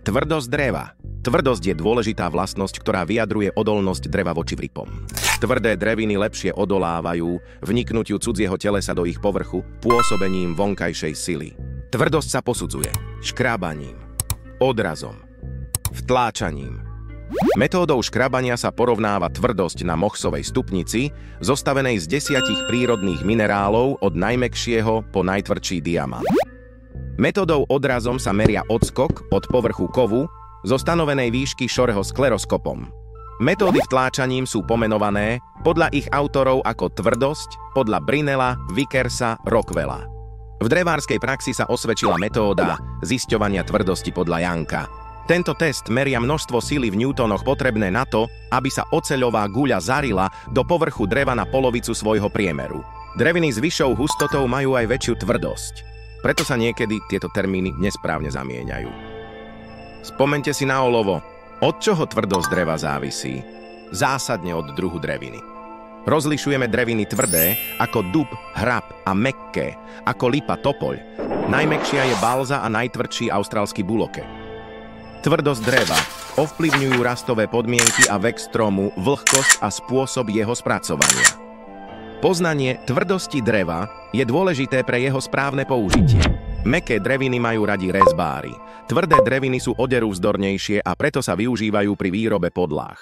Tvrdosť dreva. Tvrdosť je dôležitá vlastnosť, ktorá vyjadruje odolnosť dreva voči vripom. Tvrdé dreviny lepšie odolávajú vniknutiu cudzieho telesa do ich povrchu pôsobením vonkajšej sily. Tvrdosť sa posudzuje škrábaním, odrazom, vtláčaním. Metódou škrabania sa porovnáva tvrdosť na Mohsovej stupnici, zostavenej z 10 prírodných minerálov od najmäkšieho po najtvrdší diamant. Metódou odrazom sa meria odskok od povrchu kovu zo stanovenej výšky Shoreho skleroskopom. Metódy vtláčaním sú pomenované podľa ich autorov ako tvrdosť podľa Brinella, Vickersa, Rockwella. V drevárskej praxi sa osvedčila metóda zisťovania tvrdosti podľa Younga. Tento test meria množstvo sily v newtonoch potrebné na to, aby sa oceľová guľa zarila do povrchu dreva na polovicu svojho priemeru. Dreviny s vyššou hustotou majú aj väčšiu tvrdosť. Preto sa niekedy tieto termíny nesprávne zamieňajú. Spomeňte si na olovo. Od čoho tvrdosť dreva závisí? Zásadne od druhu dreviny. Rozlišujeme dreviny tvrdé ako dub, hrab a mäkké ako lipa, topoľ. Najmäkšia je balza a najtvrdší austrálsky buloke. Tvrdosť dreva ovplyvňujú rastové podmienky a vek stromu, vlhkosť a spôsob jeho spracovania. Poznanie tvrdosti dreva je dôležité pre jeho správne použitie. Mäkké dreviny majú radi rezbári. Tvrdé dreviny sú oderúvzdornejšie a preto sa využívajú pri výrobe podláh.